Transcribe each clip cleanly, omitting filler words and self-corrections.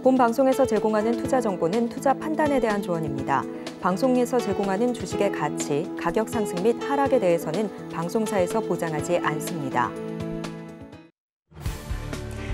본 방송에서 제공하는 투자 정보는 투자 판단에 대한 조언입니다. 방송에서 제공하는 주식의 가치, 가격 상승 및 하락에 대해서는 방송사에서 보장하지 않습니다.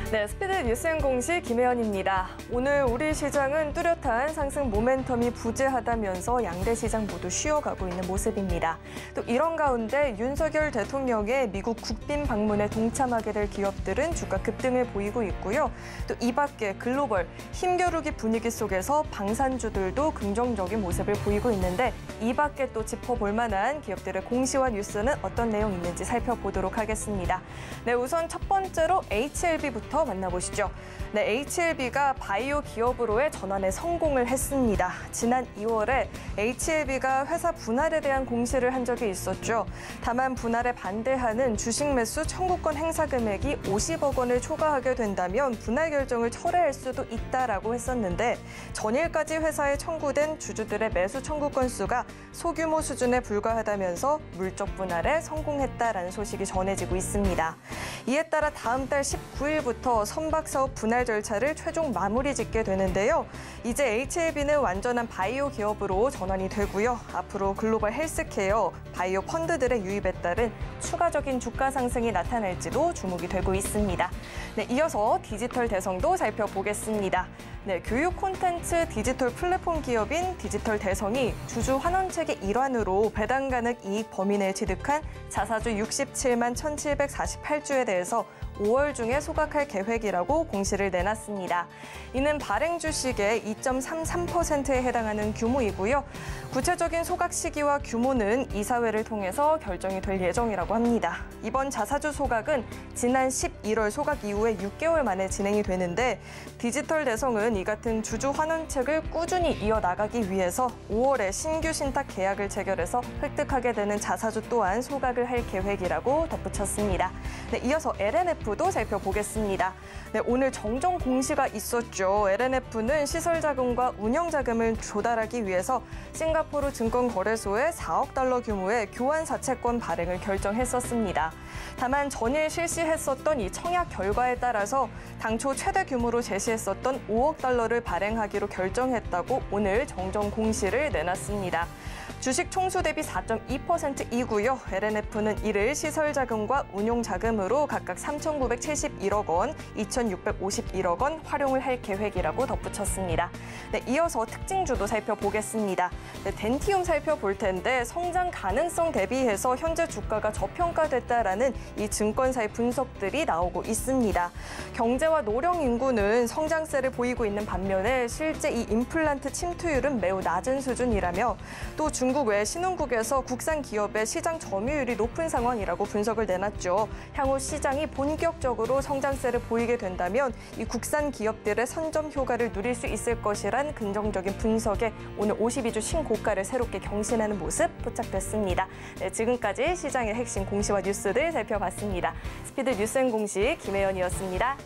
네, 스피드 뉴스앤 공시 김혜연입니다. 오늘 우리 시장은 뚜렷한 상승 모멘텀이 부재하다면서 양대 시장 모두 쉬어가고 있는 모습입니다. 또 이런 가운데 윤석열 대통령의 미국 국빈 방문에 동참하게 될 기업들은 주가 급등을 보이고 있고요. 또 이 밖에 글로벌 힘겨루기 분위기 속에서 방산주들도 긍정적인 모습을 보이고 있는데 이 밖에 또 짚어볼 만한 기업들의 공시와 뉴스는 어떤 내용 있는지 살펴보도록 하겠습니다. 네, 우선 첫 번째로 HLB부터 만나보시죠. 네, HLB가 바이오 기업으로의 전환에 성공을 했습니다. 지난 2월에 HLB가 회사 분할에 대한 공시를 한 적이 있었죠. 다만 분할에 반대하는 주식 매수 청구권 행사 금액이 50억 원을 초과하게 된다면 분할 결정을 철회할 수도 있다라고 했었는데 전일까지 회사에 청구된 주주들의 매수 청구권 수가 소규모 수준에 불과하다면서 물적 분할에 성공했다라는 소식이 전해지고 있습니다. 이에 따라 다음 달 19일부터 선박사업 분할 절차를 최종 마무리 짓게 되는데요. 이제 HLB는 완전한 바이오 기업으로 전환이 되고요. 앞으로 글로벌 헬스케어, 바이오 펀드들의 유입에 따른 추가적인 주가 상승이 나타날지도 주목이 되고 있습니다. 네, 이어서 디지털 대성도 살펴보겠습니다. 네, 교육 콘텐츠 디지털 플랫폼 기업인 디지털 대성이 주주 환원책의 일환으로 배당 가능 이익 범위 내에 취득한 자사주 67만 1,748주에 대해서 5월 중에 소각할 계획이라고 공시를 내놨습니다. 이는 발행 주식의 2.33%에 해당하는 규모이고요. 구체적인 소각 시기와 규모는 이사회를 통해서 결정이 될 예정이라고 합니다. 이번 자사주 소각은 지난 11월 소각 이후에 6개월 만에 진행이 되는데 디지털 대성은 이 같은 주주 환원책을 꾸준히 이어나가기 위해서 5월에 신규 신탁 계약을 체결해서 획득하게 되는 자사주 또한 소각을 할 계획이라고 덧붙였습니다. 네, 이어서 LNF도 살펴보겠습니다. 네, 오늘 정정 공시가 있었죠. LNF는 시설 자금과 운영 자금을 조달하기 위해서 싱가포르 증권거래소에 4억 달러 규모의 교환 사채권 발행을 결정했었습니다. 다만 전일 실시했었던 이 청약 결과에 따라서 당초 최대 규모로 제시했었던 5억 달러를 발행하기로 결정했다고 오늘 정정 공시를 내놨습니다. 주식 총수 대비 4.2%이고요. LNF는 이를 시설 자금과 운용 자금으로 각각 3,971억 원, 2,651억 원 활용을 할 계획이라고 덧붙였습니다. 네, 이어서 특징주도 살펴보겠습니다. 네, 덴티움 살펴볼 텐데 성장 가능성 대비해서 현재 주가가 저평가됐다라는 이 증권사의 분석들이 나오고 있습니다. 경제와 노령 인구는 성장세를 보이고 있는 반면에 실제 이 임플란트 침투율은 매우 낮은 수준이라며 또 중국 외 신흥국에서 국산 기업의 시장 점유율이 높은 상황이라고 분석을 내놨죠. 향후 시장이 본격적으로 성장세를 보이게 된다면 이 국산 기업들의 선점 효과를 누릴 수 있을 것이란 긍정적인 분석에 오늘 52주 신고가를 새롭게 경신하는 모습 포착됐습니다. 네, 지금까지 시장의 핵심 공시와 뉴스들 살펴봤습니다. 스피드 뉴스앤공시 김혜연이었습니다.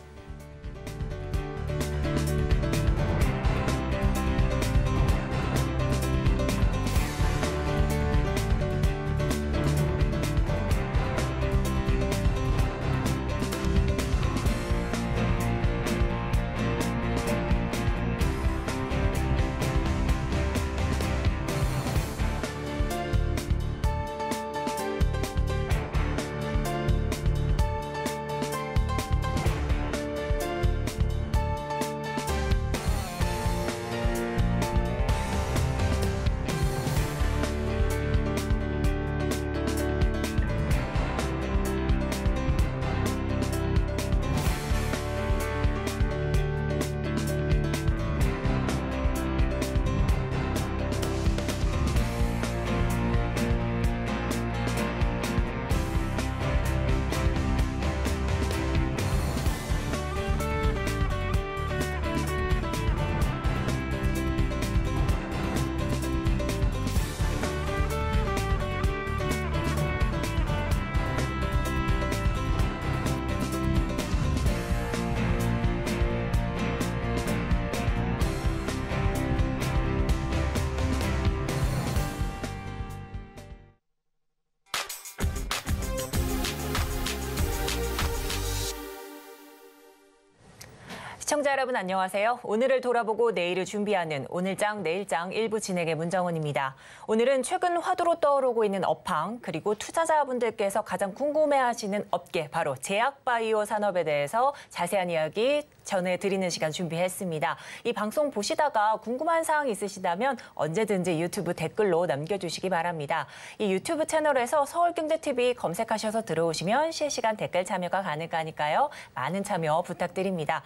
시청자 여러분 안녕하세요. 오늘을 돌아보고 내일을 준비하는 오늘장 내일장 일부 진행의 문정은입니다. 오늘은 최근 화두로 떠오르고 있는 업황 그리고 투자자분들께서 가장 궁금해하시는 업계 바로 제약바이오 산업에 대해서 자세한 이야기 전해드리는 시간 준비했습니다. 이 방송 보시다가 궁금한 사항 있으시다면 언제든지 유튜브 댓글로 남겨주시기 바랍니다. 이 유튜브 채널에서 서울경제TV 검색하셔서 들어오시면 실시간 댓글 참여가 가능하니까요. 많은 참여 부탁드립니다.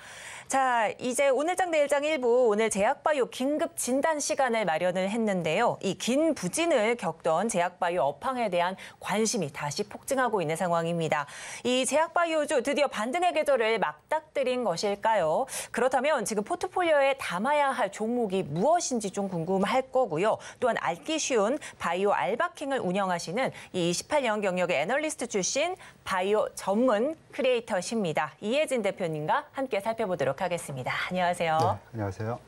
자, 이제 오늘장 내일장 일부 오늘 제약바이오 긴급 진단 시간을 마련을 했는데요. 이 긴 부진을 겪던 제약바이오 업황에 대한 관심이 다시 폭증하고 있는 상황입니다. 이 제약바이오주 드디어 반등의 계절을 맞닥뜨린 것일까요? 그렇다면 지금 포트폴리오에 담아야 할 종목이 무엇인지 좀 궁금할 거고요. 또한 알기 쉬운 바이오 알바킹을 운영하시는 이 28년 경력의 애널리스트 출신 바이오 전문 크리에이터십니다. 이혜진 대표님과 함께 살펴보도록 하겠습니다. 안녕하세요. 네, 안녕하세요.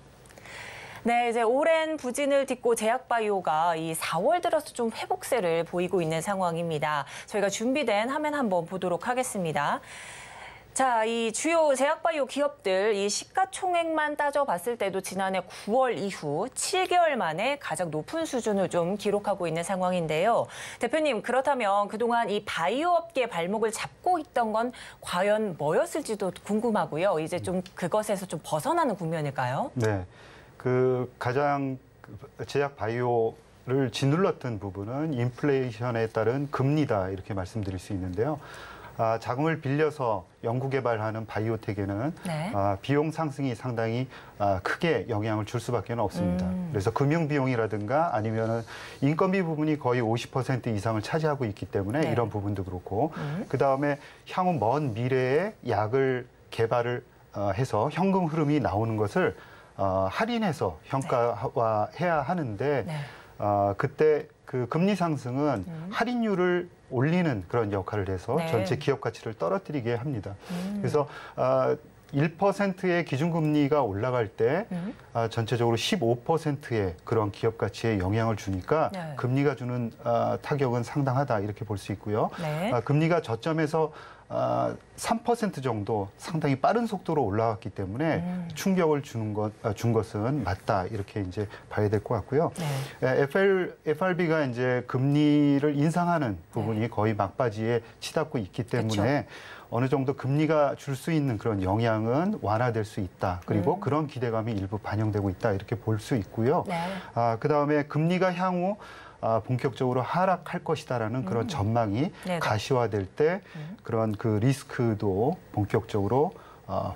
네, 이제 오랜 부진을 딛고 제약바이오가 이 4월 들어서 좀 회복세를 보이고 있는 상황입니다. 저희가 준비된 화면 한번 보도록 하겠습니다. 자, 이 주요 제약바이오 기업들 이 시가총액만 따져봤을 때도 지난해 9월 이후 7개월 만에 가장 높은 수준을 좀 기록하고 있는 상황인데요. 대표님, 그렇다면 그동안 이 바이오 업계 발목을 잡고 있던 건 과연 뭐였을지도 궁금하고요. 이제 좀 그것에서 좀 벗어나는 국면일까요? 네, 가장 제약 바이오를 짓눌렀던 부분은 인플레이션에 따른 금리다 이렇게 말씀드릴 수 있는데요. 자금을 빌려서 연구개발하는 바이오텍에는 네. 비용 상승이 상당히 크게 영향을 줄 수밖에 없습니다. 그래서 금융비용이라든가 아니면은 인건비 부분이 거의 50% 이상을 차지하고 있기 때문에 네. 이런 부분도 그렇고 그다음에 향후 먼 미래에 약을 개발을 해서 현금 흐름이 나오는 것을 할인해서 평가해야 하는데 네. 그때 그 금리 상승은 할인율을 올리는 그런 역할을 해서 네. 전체 기업 가치를 떨어뜨리게 합니다. 그래서 1%의 기준금리가 올라갈 때 전체적으로 15%의 그런 기업 가치에 영향을 주니까 네. 금리가 주는 타격은 상당하다 이렇게 볼 수 있고요. 네. 금리가 저점에서 3% 정도 상당히 빠른 속도로 올라왔기 때문에 충격을 준 것은 맞다 이렇게 이제 봐야 될 것 같고요. 네. FRB가 이제 금리를 인상하는 부분이 거의 막바지에 치닫고 있기 때문에 그쵸. 어느 정도 금리가 줄 수 있는 그런 영향은 완화될 수 있다. 그리고 그런 기대감이 일부 반영되고 있다 이렇게 볼 수 있고요. 네. 그다음에 금리가 향후 본격적으로 하락할 것이다라는 그런 전망이 네네. 가시화될 때 그런 그 리스크도 본격적으로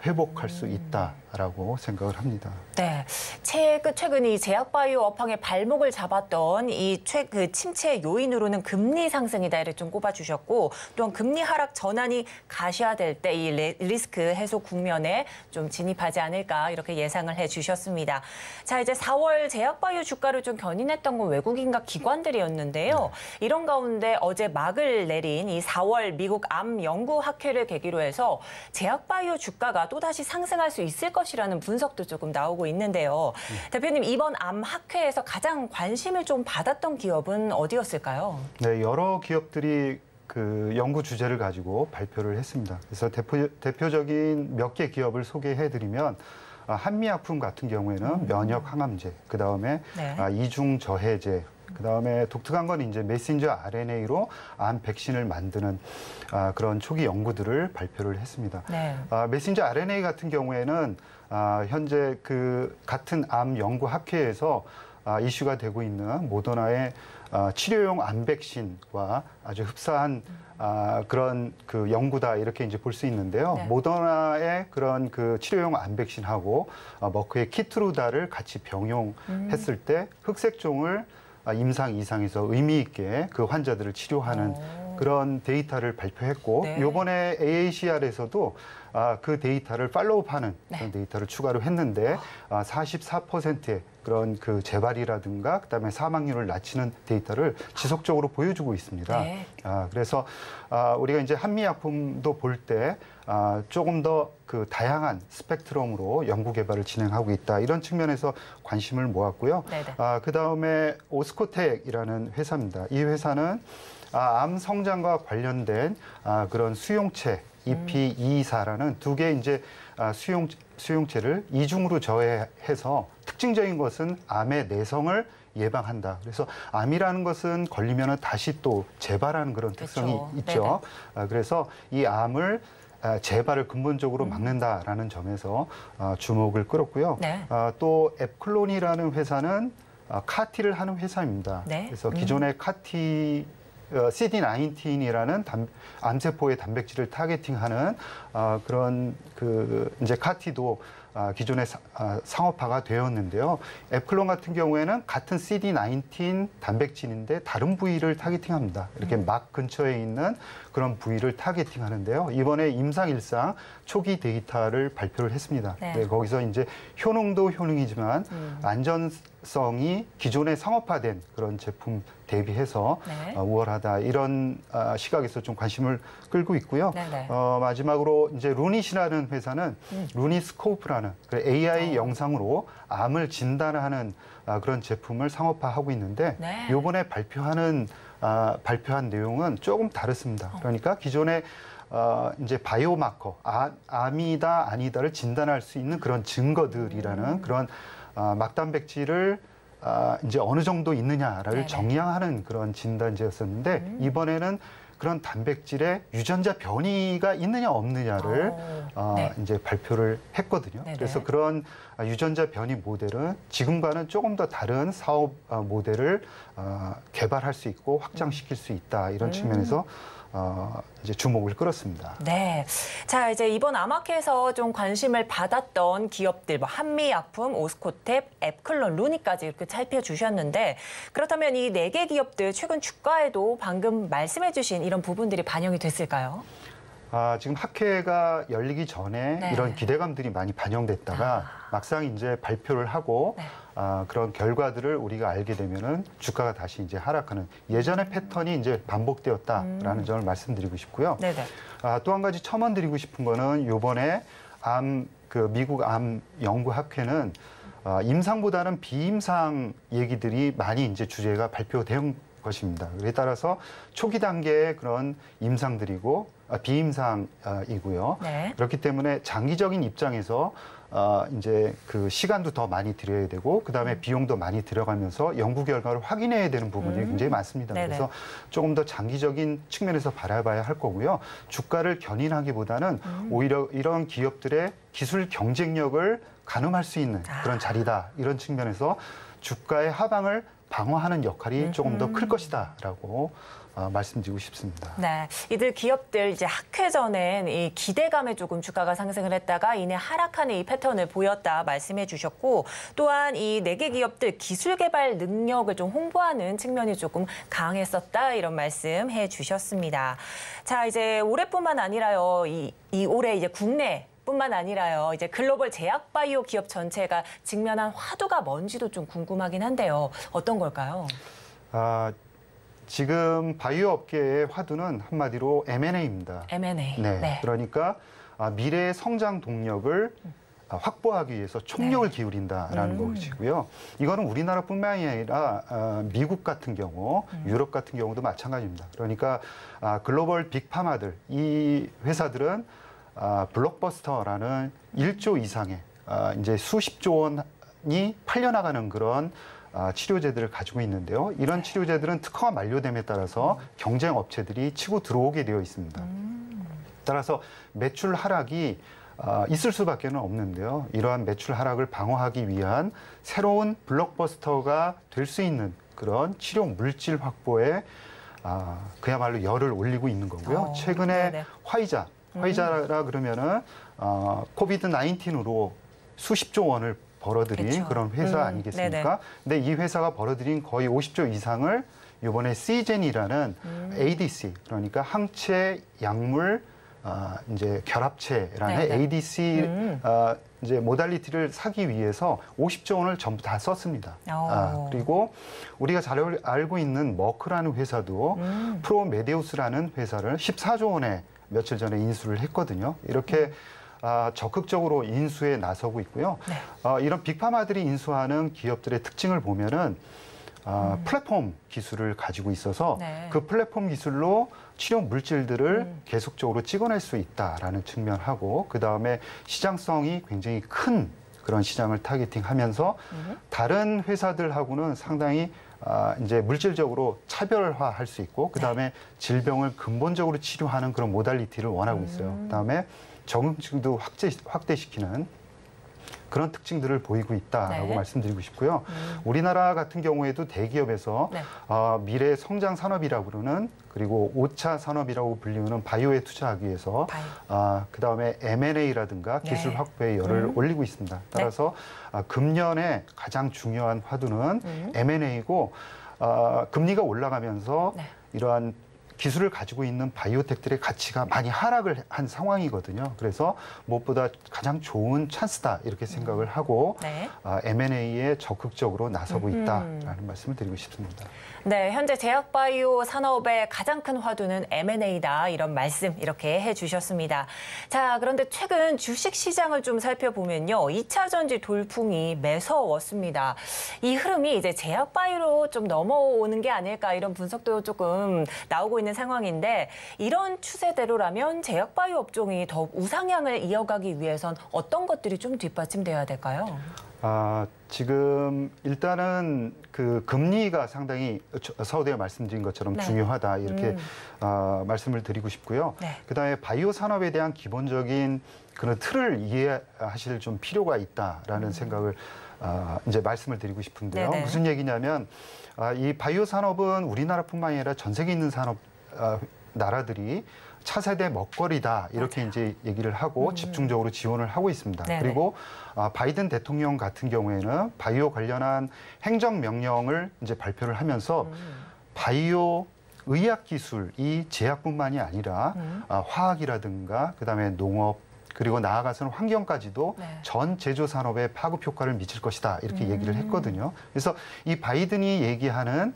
회복할 수 있다라고 생각을 합니다. 네, 최근 이 제약바이오 업황의 발목을 잡았던 이 침체 요인으로는 금리 상승이다 이렇게 좀 꼽아주셨고 또한 금리 하락 전환이 가시화될 때 이 리스크 해소 국면에 좀 진입하지 않을까 이렇게 예상을 해주셨습니다. 자, 이제 4월 제약바이오 주가를 좀 견인했던 건 외국인과 기관들이었는데요. 이런 가운데 어제 막을 내린 이 4월 미국 암 연구 학회를 계기로 해서 제약바이오 주가가 또다시 상승할 수 있을 것이라는 분석도 조금 나오고 있는데요. 대표님, 이번 암 학회에서 가장 관심을 좀 받았던 기업은 어디였을까요? 네, 여러 기업들이 그 연구 주제를 가지고 발표를 했습니다. 그래서 대표적인 몇 개 기업을 소개해드리면 한미약품 같은 경우에는 면역 항암제, 그다음에 네. 이중 저해제, 그다음에 독특한 건 이제 메신저 RNA로 암 백신을 만드는 그런 초기 연구들을 발표를 했습니다. 네. 메신저 RNA 같은 경우에는 현재 그 같은 암 연구 학회에서 이슈가 되고 있는 모더나의 치료용 암 백신과 아주 흡사한 그런 그 연구다 이렇게 이제 볼 수 있는데요. 네. 모더나의 그런 그 치료용 암 백신하고 머크의 키트루다를 같이 병용했을 때 흑색종을 임상 이상에서 의미 있게 그 환자들을 치료하는 그런 데이터를 발표했고 네. 이번에 AACR에서도 그 데이터를 팔로우하는 그런 데이터를 추가로 했는데 44%의 그런 그 재발이라든가 그다음에 사망률을 낮추는 데이터를 지속적으로 보여주고 있습니다. 네. 그래서 우리가 이제 한미약품도 볼 때 조금 더 그 다양한 스펙트럼으로 연구 개발을 진행하고 있다 이런 측면에서 관심을 모았고요. 그다음에 오스코텍이라는 회사입니다. 이 회사는 암 성장과 관련된 그런 수용체 EP224라는 두 개의 이제 수용체를 이중으로 저해해서 특징적인 것은 암의 내성을 예방한다. 그래서 암이라는 것은 걸리면 다시 또 재발하는 그런 특성이 그렇죠. 있죠. 그래서 이 암을 재발을 근본적으로 막는다라는 점에서 주목을 끌었고요. 네. 또 앱클론이라는 회사는 카티를 하는 회사입니다. 네. 그래서 기존의 카티 CD19이라는 암세포의 단백질을 타겟팅하는 그런 이제 카티도 기존의 상업화가 되었는데요. 앱클론 같은 경우에는 같은 CD19 단백질인데 다른 부위를 타겟팅합니다. 이렇게 막 근처에 있는 그런 부위를 타겟팅하는데요. 이번에 임상일상 초기 데이터를 발표를 했습니다. 네. 네, 거기서 이제 효능도 효능이지만 안전성이 기존에 상업화된 그런 제품 대비해서 네. 우월하다 이런 시각에서 좀 관심을 끌고 있고요. 네네. 마지막으로 이제 루닛이라는 회사는 루닛스코프라는 AI 영상으로 암을 진단하는 그런 제품을 상업화하고 있는데 네. 이번에 발표한 내용은 조금 다릅니다. 그러니까 기존에 이제 바이오마커, 암이다 아니다를 진단할 수 있는 그런 증거들이라는 그런 막단백질을 이제 어느 정도 있느냐를 네네. 정량하는 그런 진단제였었는데 이번에는 그런 단백질의 유전자 변이가 있느냐 없느냐를 네. 이제 발표를 했거든요. 네네. 그래서 그런 유전자 변이 모델은 지금과는 조금 더 다른 사업 모델을 개발할 수 있고 확장시킬 수 있다 이런 측면에서 이제 주목을 끌었습니다. 네. 자, 이제 이번 암학회에서 좀 관심을 받았던 기업들, 뭐 한미약품, 오스코텍, 앱클론, 루니까지 이렇게 살펴주셨는데 그렇다면 이 4개 기업들 최근 주가에도 방금 말씀해주신 이런 부분들이 반영이 됐을까요? 지금 학회가 열리기 전에 네. 이런 기대감들이 많이 반영됐다가 막상 이제 발표를 하고 네. 그런 결과들을 우리가 알게 되면은 주가가 다시 이제 하락하는 예전의 패턴이 이제 반복되었다라는 점을 말씀드리고 싶고요. 네네. 또 한 가지 첨언드리고 싶은 거는 요번에 미국 암 연구학회는 임상보다는 비임상 얘기들이 많이 이제 주제가 발표된 것입니다. 그에 따라서 초기 단계의 그런 임상들이고 비임상이고요. 네. 그렇기 때문에 장기적인 입장에서 이제 그 시간도 더 많이 들여야 되고 그다음에 비용도 많이 들어가면서 연구 결과를 확인해야 되는 부분이 굉장히 많습니다. 네네. 그래서 조금 더 장기적인 측면에서 바라봐야 할 거고요. 주가를 견인하기보다는 오히려 이런 기업들의 기술 경쟁력을 가늠할 수 있는 그런 자리다. 이런 측면에서 주가의 하방을 방어하는 역할이 조금 더 클 것이다라고 말씀드리고 싶습니다. 네, 이들 기업들 이제 학회 전엔 이 기대감에 조금 주가가 상승을 했다가 이내 하락하는 이 패턴을 보였다 말씀해 주셨고 또한 이 4개 기업들 기술 개발 능력을 좀 홍보하는 측면이 조금 강했었다 이런 말씀해 주셨습니다. 자, 이제 올해뿐만 아니라요. 이 올해 이제 국내 뿐만 아니라요. 이제 글로벌 제약 바이오 기업 전체가 직면한 화두가 뭔지도 좀 궁금하긴 한데요. 어떤 걸까요? 지금 바이오 업계의 화두는 한마디로 M&A입니다. M&A. 네. 네. 그러니까 미래의 성장 동력을 확보하기 위해서 총력을 기울인다라는 것이고요. 이거는 우리나라뿐만이 아니라 미국 같은 경우, 유럽 같은 경우도 마찬가지입니다. 그러니까 글로벌 빅파마들, 이 회사들은 블록버스터라는 1조 이상의 이제 수십조 원이 팔려나가는 그런 치료제들을 가지고 있는데요. 이런 치료제들은 특허가 만료됨에 따라서 경쟁 업체들이 치고 들어오게 되어 있습니다. 따라서 매출 하락이 있을 수밖에 없는데요. 이러한 매출 하락을 방어하기 위한 새로운 블록버스터가 될 수 있는 그런 치료 물질 확보에 그야말로 열을 올리고 있는 거고요. 최근에 네네. 화이자라 그러면은 코비드 19으로 수십조 원을 벌어들인 그쵸. 그런 회사 아니겠습니까? 네네. 근데 이 회사가 벌어들인 거의 50조 이상을 이번에 시젠이라는 ADC 그러니까 항체 약물 이제 결합체라는 네네. ADC 이제 모달리티를 사기 위해서 50조 원을 전부 다 썼습니다. 그리고 우리가 잘 알고 있는 머크라는 회사도 프로메데우스라는 회사를 14조 원에 며칠 전에 인수를 했거든요. 이렇게 적극적으로 인수에 나서고 있고요. 네. 이런 빅파마들이 인수하는 기업들의 특징을 보면은 플랫폼 기술을 가지고 있어서 네. 그 플랫폼 기술로 치료 물질들을 계속적으로 찍어낼 수 있다라는 측면하고 그다음에 시장성이 굉장히 큰 그런 시장을 타겟팅하면서 다른 회사들하고는 상당히 이제 물질적으로 차별화할 수 있고 그다음에 질병을 근본적으로 치료하는 그런 모달리티를 원하고 있어요. 그다음에 적응증도 확대시키는 그런 특징들을 보이고 있다라고 네. 말씀드리고 싶고요. 우리나라 같은 경우에도 대기업에서 네. 미래 성장 산업이라고 그러는 그리고 5차 산업이라고 불리우는 바이오에 투자하기 위해서 그다음에 M&A라든가 기술 네. 확보에 열을 올리고 있습니다. 따라서 금년에 가장 중요한 화두는 M&A고 금리가 올라가면서 네. 이러한 기술을 가지고 있는 바이오텍들의 가치가 많이 하락을 한 상황이거든요. 그래서 무엇보다 가장 좋은 찬스다 이렇게 생각을 하고 네. M&A에 적극적으로 나서고 있다라는 말씀을 드리고 싶습니다. 네, 현재 제약바이오 산업의 가장 큰 화두는 M&A다 이런 말씀 이렇게 해주셨습니다. 자, 그런데 최근 주식시장을 좀 살펴보면요. 2차 전지 돌풍이 매서웠습니다. 이 흐름이 이제 제약바이오로 좀 넘어오는 게 아닐까 이런 분석도 조금 나오고 있는 상황인데 이런 추세대로라면 제약바이오 업종이 더욱 우상향을 이어가기 위해선 어떤 것들이 좀 뒷받침돼야 될까요? 지금 일단은 그 금리가 상당히 서두에 말씀드린 것처럼 네. 중요하다 이렇게 말씀을 드리고 싶고요. 네. 그다음에 바이오 산업에 대한 기본적인 그런 틀을 이해하실 좀 필요가 있다라는 생각을 이제 말씀을 드리고 싶은데요. 네네. 무슨 얘기냐면 이 바이오 산업은 우리나라뿐만 아니라 전 세계에 있는 산업 나라들이 차세대 먹거리다 이렇게 이제 얘기를 하고 집중적으로 지원을 하고 있습니다. 네네. 그리고 바이든 대통령 같은 경우에는 바이오 관련한 행정명령을 이제 발표를 하면서 바이오 의학 기술이 제약뿐만이 아니라 화학이라든가 그다음에 농업 그리고 나아가서는 환경까지도 네. 전 제조 산업에 파급 효과를 미칠 것이다 이렇게 얘기를 했거든요. 그래서 이 바이든이 얘기하는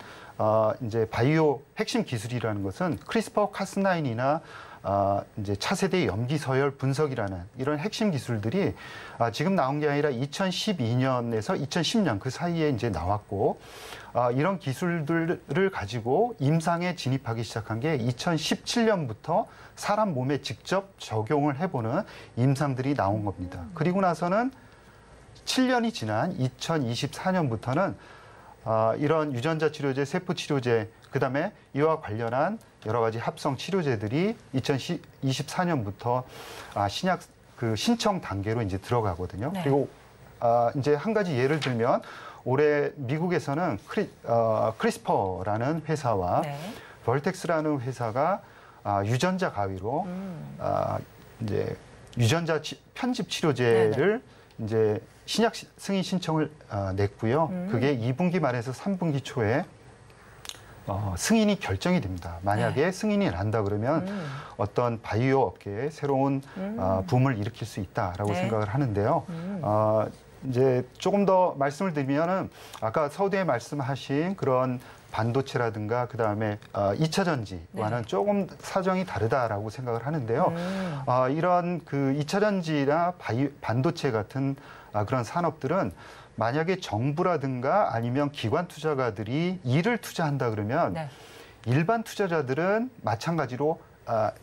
이제 바이오 핵심 기술이라는 것은 크리스퍼 카스9이나 이제 차세대 염기 서열 분석이라는 이런 핵심 기술들이 지금 나온 게 아니라 2012년에서 2010년 그 사이에 이제 나왔고 이런 기술들을 가지고 임상에 진입하기 시작한 게 2017년부터 사람 몸에 직접 적용을 해보는 임상들이 나온 겁니다. 그리고 나서는 7년이 지난 2024년부터는 이런 유전자 치료제, 세포 치료제, 그다음에 이와 관련한 여러 가지 합성 치료제들이 2024년부터 신약 그 신청 단계로 이제 들어가거든요. 네. 그리고 이제 한 가지 예를 들면 올해 미국에서는 크리스퍼라는 회사와 네. 벌텍스라는 회사가 유전자 가위로 이제 유전자 편집 치료제를 이제 신약 승인 신청을 냈고요. 그게 2분기 말에서 3분기 초에 승인이 결정이 됩니다. 만약에 승인이 난다 그러면 어떤 바이오 업계에 새로운 붐을 일으킬 수 있다라고 네. 생각을 생각을 하는데요. 이제 조금 더 말씀을 드리면은 아까 서두에 말씀하신 그런 반도체라든가 그다음에 2차 전지와는 조금 사정이 다르다라고 생각을 하는데요. 이런 그 2차 전지나 반도체 같은 그런 산업들은 만약에 정부라든가 아니면 기관 투자가들이 이를 투자한다 그러면 네. 일반 투자자들은 마찬가지로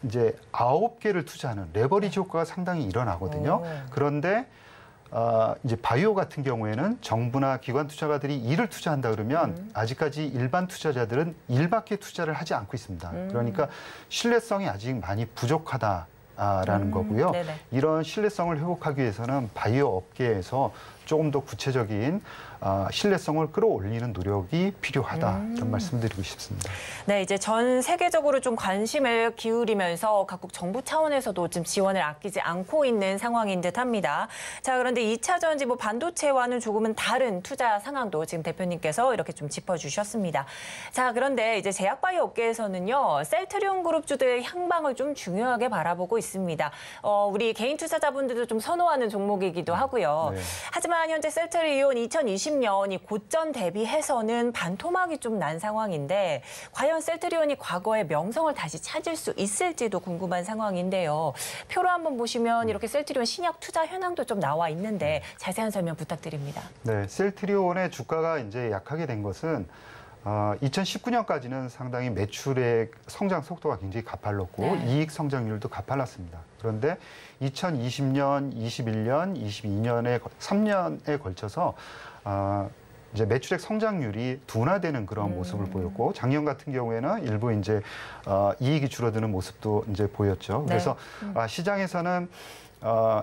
이제 9개를 투자하는 레버리지 효과가 상당히 일어나거든요. 그런데 이제 바이오 같은 경우에는 정부나 기관 투자가들이 이를 투자한다 그러면 아직까지 일반 투자자들은 1밖에 투자를 하지 않고 있습니다. 그러니까 신뢰성이 아직 많이 부족하다라는 거고요. 네네. 이런 신뢰성을 회복하기 위해서는 바이오 업계에서 조금 더 구체적인 신뢰성을 끌어올리는 노력이 필요하다 이런 말씀드리고 싶습니다. 네, 이제 전 세계적으로 좀 관심을 기울이면서 각국 정부 차원에서도 좀 지원을 아끼지 않고 있는 상황인 듯합니다. 자, 그런데 2차 전지 반도체와는 조금은 다른 투자 상황도 지금 대표님께서 이렇게 좀 짚어주셨습니다. 자, 그런데 이제 제약바이오 업계에서는요, 셀트리온 그룹주들의 향방을 좀 중요하게 바라보고 있습니다. 우리 개인 투자자분들도 좀 선호하는 종목이기도 하고요. 네. 하지만 현재 셀트리온 2020년 이 고점 대비해서는 반토막이 좀 난 상황인데 과연 셀트리온이 과거의 명성을 다시 찾을 수 있을지도 궁금한 상황인데요. 표로 한번 보시면 이렇게 셀트리온 신약 투자 현황도 좀 나와 있는데 자세한 설명 부탁드립니다. 네, 셀트리온의 주가가 이제 약하게 된 것은 2019년까지는 상당히 매출의 성장 속도가 굉장히 가팔랐고 이익 성장률도 가팔랐습니다. 그런데 2020년, 21년, 22년에 3년에 걸쳐서 이제 매출액 성장률이 둔화되는 그런 모습을 보였고 작년 같은 경우에는 일부 이제 이익이 줄어드는 모습도 이제 보였죠. 그래서 시장에서는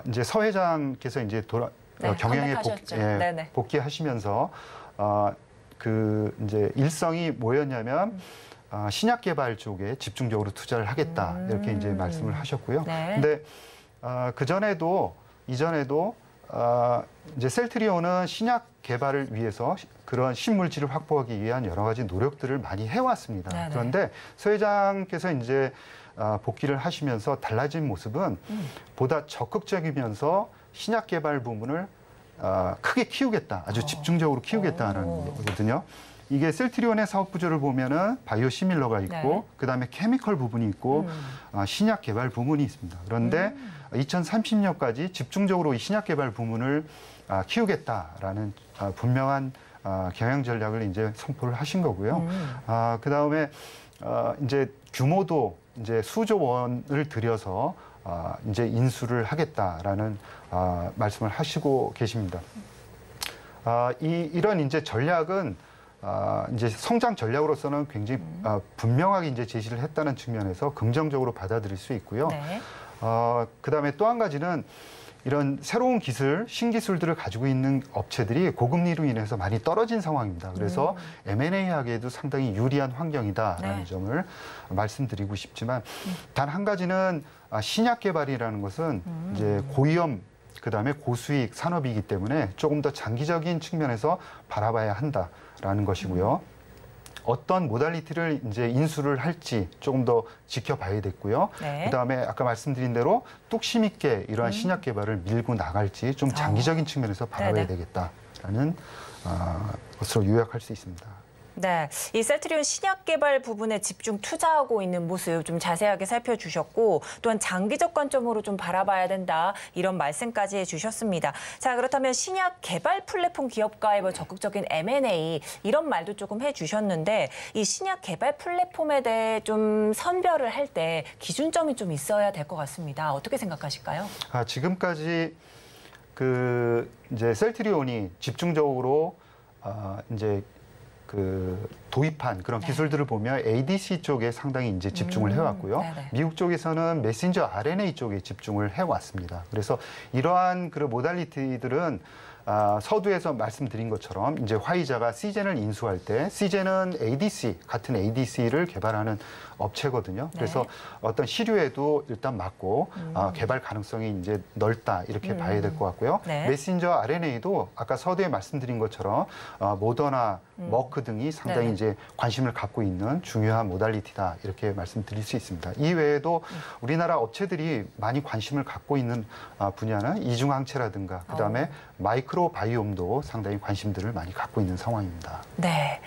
이제 서 회장께서 이제 경영에 복귀하시면서 그 이제 일성이 뭐였냐면 신약 개발 쪽에 집중적으로 투자를 하겠다 이렇게 이제 말씀을 하셨고요. 근데 그 전에도 이전에도 이제 셀트리온은 신약 개발을 위해서 그런 신물질을 확보하기 위한 여러 가지 노력들을 많이 해왔습니다. 그런데 서 회장께서 이제 복귀를 하시면서 달라진 모습은 보다 적극적이면서 신약 개발 부문을 크게 키우겠다, 아주 집중적으로 키우겠다는 거거든요. 이게 셀트리온의 사업 구조를 보면은 바이오 시밀러가 있고, 그다음에 케미컬 부분이 있고, 신약 개발 부문이 있습니다. 그런데 2030년까지 집중적으로 이 신약 개발 부문을 키우겠다라는 분명한 경영 전략을 이제 선포를 하신 거고요. 그다음에 이제 규모도 이제 수조 원을 들여서 이제 인수를 하겠다라는 말씀을 하시고 계십니다. 이런 이제 전략은 이제 성장 전략으로서는 굉장히 분명하게 이제 제시를 했다는 측면에서 긍정적으로 받아들일 수 있고요. 그다음에 또 한 가지는 이런 새로운 기술, 신기술들을 가지고 있는 업체들이 고금리로 인해서 많이 떨어진 상황입니다. 그래서 M&A 하기에도 상당히 유리한 환경이다라는 점을 말씀드리고 싶지만 단 한 가지는 신약 개발이라는 것은 이제 고위험 그다음에 고수익 산업이기 때문에 조금 더 장기적인 측면에서 바라봐야 한다라는 것이고요. 어떤 모달리티를 이제 인수를 할지 조금 더 지켜봐야 됐고요. 그다음에 아까 말씀드린 대로 뚝심 있게 이러한 신약 개발을 밀고 나갈지 좀 장기적인 측면에서 바라봐야 되겠다라는 것으로 요약할 수 있습니다. 네, 이 셀트리온 신약 개발 부분에 집중 투자하고 있는 모습 좀 자세하게 살펴주셨고 또한 장기적 관점으로 좀 바라봐야 된다 이런 말씀까지 해주셨습니다. 자, 그렇다면 신약 개발 플랫폼 기업과의 뭐 적극적인 M&A 이런 말도 조금 해주셨는데 이 신약 개발 플랫폼에 대해 좀 선별을 할 때 기준점이 좀 있어야 될 것 같습니다. 어떻게 생각하실까요? 지금까지 그 이제 셀트리온이 집중적으로 이제 그 도입한 그런 기술들을 보면 ADC 쪽에 상당히 이제 집중을 해왔고요. 미국 쪽에서는 메신저 RNA 쪽에 집중을 해왔습니다. 그래서 이러한 그 모달리티들은 서두에서 말씀드린 것처럼 이제 화이자가 C젠을 인수할 때 C젠은 ADC 같은 ADC를 개발하는 업체거든요. 그래서 어떤 시류에도 일단 맞고 개발 가능성이 이제 넓다 이렇게 봐야 될 것 같고요. 메신저 RNA도 아까 서두에 말씀드린 것처럼 모더나, 머크 등이 상당히 이제 관심을 갖고 있는 중요한 모달리티다 이렇게 말씀드릴 수 있습니다. 이외에도 우리나라 업체들이 많이 관심을 갖고 있는 분야는 이중항체라든가 그다음에 마이크로 바이옴도 상당히 관심들을 많이 갖고 있는 상황입니다. 네,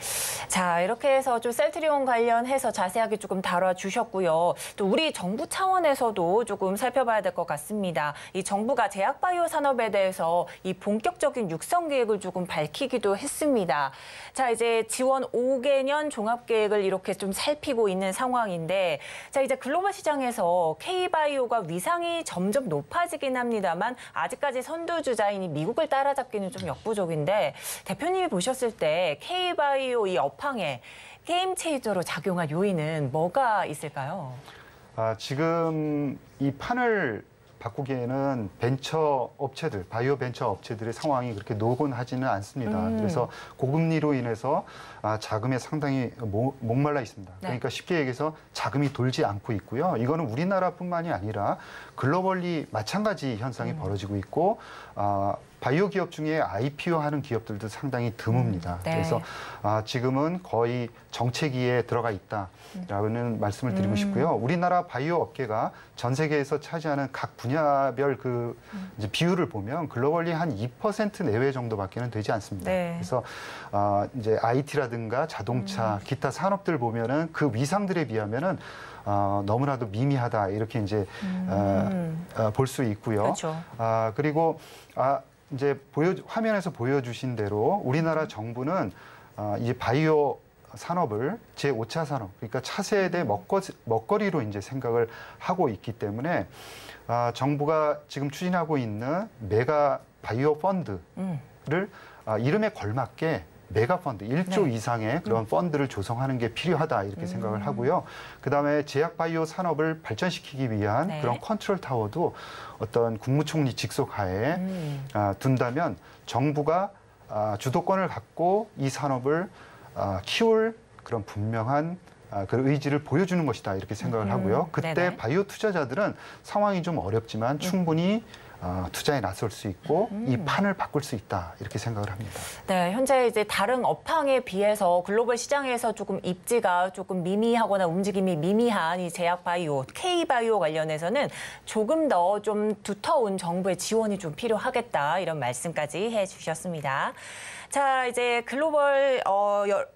자 이렇게 해서 좀 셀트리온 관련해서 자세하게 조금 다뤄주셨고요. 또 우리 정부 차원에서도 조금 살펴봐야 될 것 같습니다. 이 정부가 제약바이오 산업에 대해서 이 본격적인 육성 계획을 조금 밝히기도 했습니다. 자 이제 지원 5개년 종합계획을 이렇게 좀 살피고 있는 상황인데 자 이제 글로벌 시장에서 K바이오가 위상이 점점 높아지긴 합니다만 아직까지 선두주자인 이 미국을 따라잡기는 좀 역부족인데 대표님이 보셨을 때 K바이오 이 업황에 게임 체인저로 작용할 요인은 뭐가 있을까요? 지금 이 판을 바꾸기에는 벤처 업체들, 바이오 벤처 업체들의 상황이 그렇게 노곤하지는 않습니다. 그래서 고금리로 인해서 자금에 상당히 목말라 있습니다. 그러니까 쉽게 얘기해서 자금이 돌지 않고 있고요. 이거는 우리나라뿐만이 아니라 글로벌리 마찬가지 현상이 벌어지고 있고 바이오 기업 중에 IPO하는 기업들도 상당히 드뭅니다. 그래서 지금은 거의 정체기에 들어가 있다라는 말씀을 드리고 싶고요. 우리나라 바이오 업계가 전 세계에서 차지하는 각 분야별 그 이제 비율을 보면 글로벌리 한 2% 내외 정도밖에는 되지 않습니다. 그래서 이제 IT라든가 자동차, 기타 산업들 보면은 그 위상들에 비하면은 너무나도 미미하다 이렇게 이제 볼 수 있고요. 그리고 이제 화면에서 보여주신 대로 우리나라 정부는 이제 바이오 산업을 제5차 산업, 그러니까 차세대 먹거리로 이제 생각을 하고 있기 때문에 정부가 지금 추진하고 있는 메가 바이오 펀드를 이름에 걸맞게 메가 펀드, 1조 이상의 그런 펀드를 조성하는 게 필요하다 이렇게 생각을 하고요. 그다음에 제약 바이오 산업을 발전시키기 위한 그런 컨트롤 타워도 어떤 국무총리 직속하에 둔다면 정부가 주도권을 갖고 이 산업을 키울 그런 분명한 그 의지를 보여주는 것이다 이렇게 생각을 하고요. 그때 네네. 바이오 투자자들은 상황이 좀 어렵지만 충분히 투자에 나설 수 있고 이 판을 바꿀 수 있다 이렇게 생각을 합니다. 네, 현재 이제 다른 업황에 비해서 글로벌 시장에서 조금 입지가 조금 미미하거나 움직임이 미미한 이 제약 바이오, K 바이오 관련해서는 조금 더 좀 두터운 정부의 지원이 좀 필요하겠다 이런 말씀까지 해주셨습니다. 자, 이제 글로벌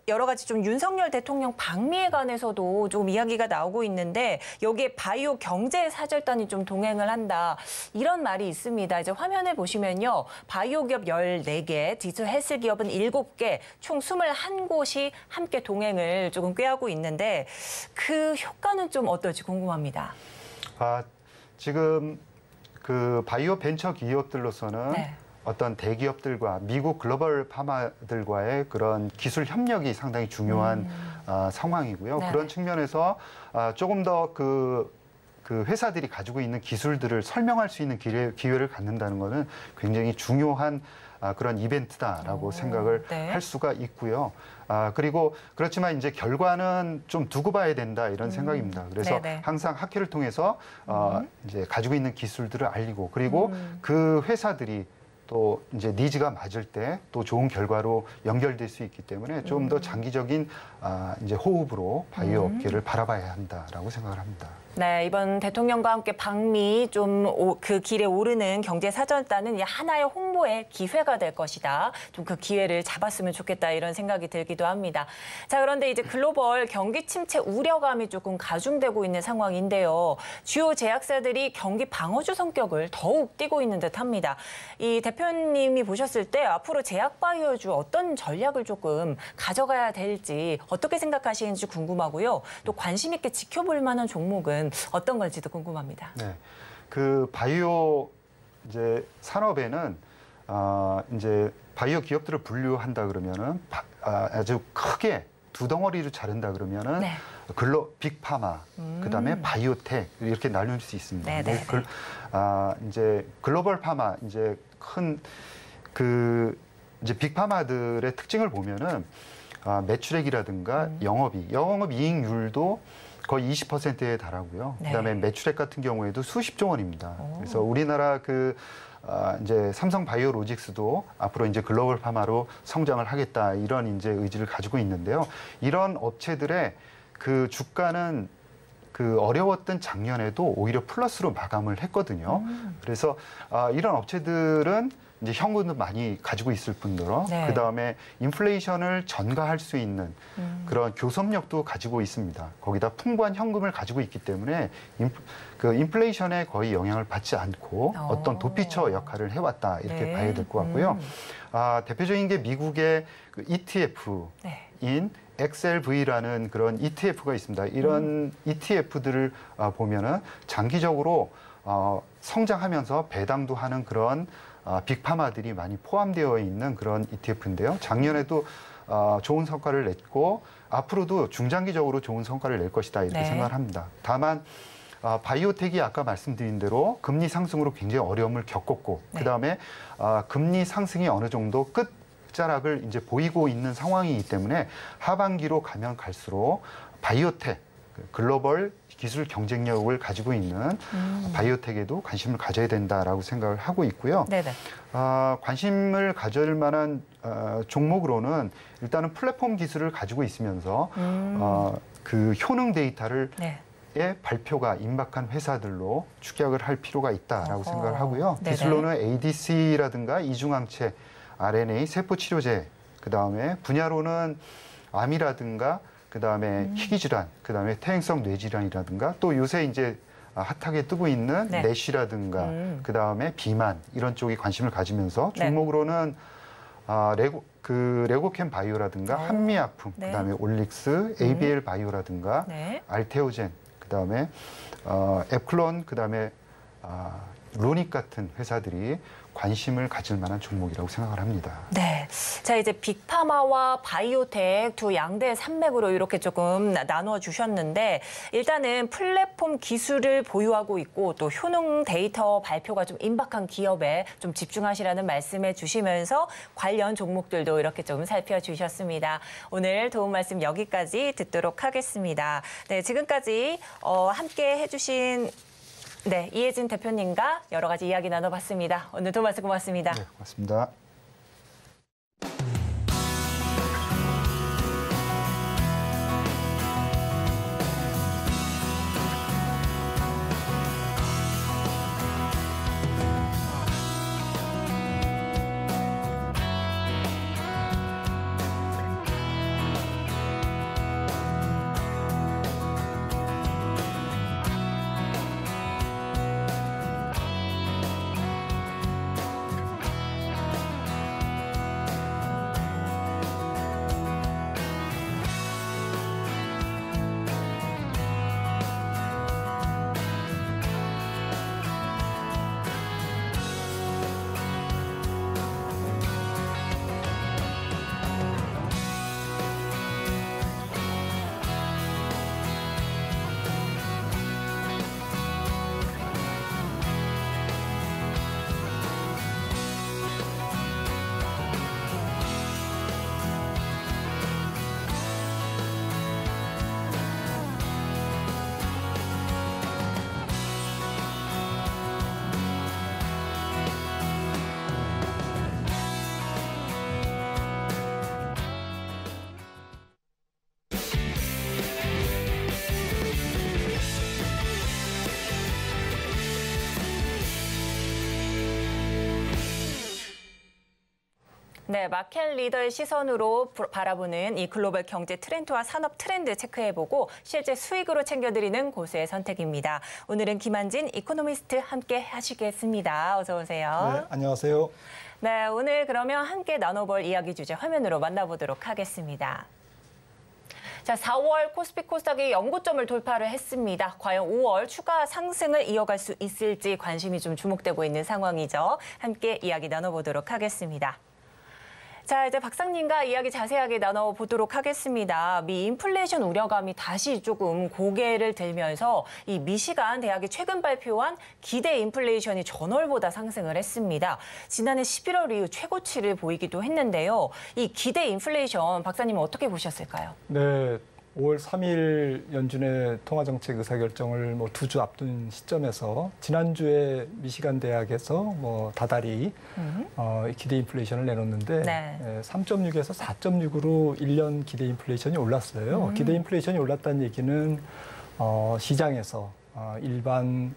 여러 가지 좀 윤석열 대통령 방미에 관해서도 조금 이야기가 나오고 있는데 여기에 바이오 경제 사절단이 좀 동행을 한다. 이런 말이 있습니다. 이제 화면에 보시면요. 바이오 기업 14개, 디지털 헬스 기업은 7개, 총 21곳이 함께 동행을 조금 꾀하고 있는데 그 효과는 좀 어떨지 궁금합니다. 지금 그 바이오 벤처 기업들로서는 어떤 대기업들과 미국 글로벌 파마들과의 그런 기술 협력이 상당히 중요한 상황이고요. 그런 측면에서 조금 더 그 회사들이 가지고 있는 기술들을 설명할 수 있는 기회를 갖는다는 것은 굉장히 중요한 그런 이벤트다라고 생각을 할 수가 있고요. 그리고 그렇지만 이제 결과는 좀 두고 봐야 된다 이런 생각입니다. 그래서 항상 학회를 통해서 이제 가지고 있는 기술들을 알리고 그리고 그 회사들이 또 이제 니즈가 맞을 때 또 좋은 결과로 연결될 수 있기 때문에 좀 더 장기적인 이제 호흡으로 바이오 업계를 바라봐야 한다라고 생각을 합니다. 네, 이번 대통령과 함께 방미 좀 그 길에 오르는 경제 사절단은 하나의 홍보의 기회가 될 것이다. 좀 그 기회를 잡았으면 좋겠다 이런 생각이 들기도 합니다. 자, 그런데 이제 글로벌 경기 침체 우려감이 조금 가중되고 있는 상황인데요. 주요 제약사들이 경기 방어주 성격을 더욱 띠고 있는 듯합니다. 이 대표님이 보셨을 때 앞으로 제약 바이오주 어떤 전략을 조금 가져가야 될지 어떻게 생각하시는지 궁금하고요. 또 관심 있게 지켜볼 만한 종목은 어떤 건지도 궁금합니다. 네, 그 바이오 이제 산업에는 이제 바이오 기업들을 분류한다 그러면은 아주 크게 두 덩어리를 자른다 그러면은 빅파마, 그다음에 바이오텍 이렇게 나눌 수 있습니다. 이제 글로벌 파마 이제 큰 그 이제 빅파마들의 특징을 보면은 매출액이라든가 영업이익률도 거의 20%에 달하고요. 그다음에 매출액 같은 경우에도 수십조 원입니다. 그래서 우리나라 이제 삼성 바이오로직스도 앞으로 이제 글로벌 파마로 성장을 하겠다 이런 이제 의지를 가지고 있는데요. 이런 업체들의 그 주가는 그 어려웠던 작년에도 오히려 플러스로 마감을 했거든요. 그래서 이런 업체들은 이제 현금도 많이 가지고 있을 뿐더러 그다음에 인플레이션을 전가할 수 있는 그런 교섭력도 가지고 있습니다. 거기다 풍부한 현금을 가지고 있기 때문에 그 인플레이션에 거의 영향을 받지 않고 어떤 도피처 역할을 해왔다 이렇게 봐야 될 것 같고요. 대표적인 게 미국의 그 ETF인 XLV라는 그런 ETF가 있습니다. 이런 ETF들을 보면은 장기적으로 성장하면서 배당도 하는 그런 빅파마들이 많이 포함되어 있는 그런 ETF인데요. 작년에도 좋은 성과를 냈고 앞으로도 중장기적으로 좋은 성과를 낼 것이다 이렇게 생각을 합니다. 다만 바이오텍이 아까 말씀드린 대로 금리 상승으로 굉장히 어려움을 겪었고 그다음에 금리 상승이 어느 정도 끝자락을 이제 보이고 있는 상황이기 때문에 하반기로 가면 갈수록 바이오텍 글로벌 기술 경쟁력을 가지고 있는 바이오텍에도 관심을 가져야 된다라고 생각을 하고 있고요. 관심을 가질 만한 종목으로는 일단은 플랫폼 기술을 가지고 있으면서 그 효능 데이터를 발표가 임박한 회사들로 축약을 할 필요가 있다라고 생각을 하고요. 기술로는 ADC라든가 이중항체, RNA, 세포치료제, 그다음에 분야로는 암이라든가 그다음에 희귀질환, 그다음에 퇴행성 뇌질환이라든가 또 요새 이제 핫하게 뜨고 있는 내시라든가 그다음에 비만 이런 쪽에 관심을 가지면서 종목으로는 레고캠 바이오라든가 한미약품, 네. 그다음에 올릭스, ABL 바이오라든가 네. 알테오젠, 그다음에 앱클론, 그다음에 루닉 같은 회사들이 관심을 가질 만한 종목이라고 생각을 합니다. 네. 자, 이제 빅파마와 바이오텍 두 양대 산맥으로 이렇게 조금 나누어 주셨는데 일단은 플랫폼 기술을 보유하고 있고 또 효능 데이터 발표가 좀 임박한 기업에 좀 집중하시라는 말씀해 주시면서 관련 종목들도 이렇게 좀 살펴주셨습니다. 오늘 도움 말씀 여기까지 듣도록 하겠습니다. 네, 지금까지 함께 해주신 이혜진 대표님과 여러 가지 이야기 나눠봤습니다. 오늘 도움 말씀 고맙습니다. 네, 고맙습니다. 네, 마켓 리더의 시선으로 바라보는 이 글로벌 경제 트렌드와 산업 트렌드 체크해보고 실제 수익으로 챙겨드리는 고수의 선택입니다. 오늘은 김한진 이코노미스트 함께 하시겠습니다. 어서 오세요. 네, 안녕하세요. 네, 오늘 그러면 함께 나눠볼 이야기 주제 화면으로 만나보도록 하겠습니다. 자, 4월 코스피 코스닥이 연고점을 돌파를 했습니다. 과연 5월 추가 상승을 이어갈 수 있을지 관심이 좀 주목되고 있는 상황이죠. 함께 이야기 나눠보도록 하겠습니다. 자, 이제 박사님과 이야기 자세하게 나눠보도록 하겠습니다. 미 인플레이션 우려감이 다시 조금 고개를 들면서 이 미시간 대학이 최근 발표한 기대 인플레이션이 전월보다 상승을 했습니다. 지난해 11월 이후 최고치를 보이기도 했는데요. 이 기대 인플레이션 박사님은 어떻게 보셨을까요? 네, 5월 3일 연준의 통화정책 의사결정을 뭐 2주 앞둔 시점에서 지난주에 미시간 대학에서 다달이 기대 인플레이션을 내놓는데 네. 3.6에서 4.6으로 1년 기대 인플레이션이 올랐어요. 기대 인플레이션이 올랐다는 얘기는 시장에서 일반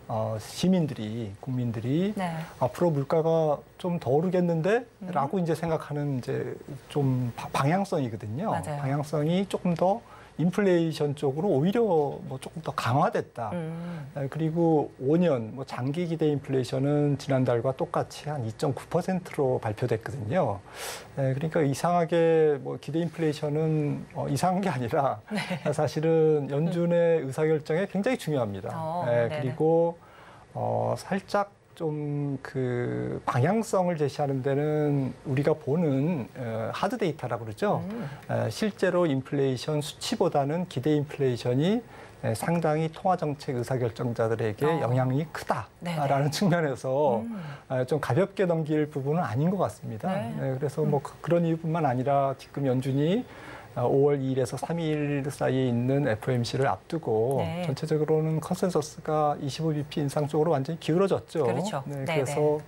국민들이 네. 앞으로 물가가 좀 더 오르겠는데? 라고 이제 생각하는 이제 좀 방향성이거든요. 맞아요. 방향성이 조금 더 인플레이션 쪽으로 오히려 조금 더 강화됐다. 그리고 5년 장기 기대 인플레이션은 지난달과 똑같이 한 2.9%로 발표됐거든요. 그러니까 이상하게 기대 인플레이션은 이상한 게 아니라 네. 사실은 연준의 의사결정에 굉장히 중요합니다. 그리고 살짝 좀 그 방향성을 제시하는 데는 우리가 보는 하드 데이터라고 그러죠. 실제로 인플레이션 수치보다는 기대 인플레이션이 상당히 통화정책 의사결정자들에게 영향이 크다라는 측면에서 좀 가볍게 넘길 부분은 아닌 것 같습니다. 네, 그래서 그런 이유뿐만 아니라 지금 연준이 5월 2일에서 3일 사이에 있는 FOMC를 앞두고 네. 전체적으로는 컨센서스가 25bp 인상 쪽으로 완전히 기울어졌죠. 그렇죠. 네, 그래서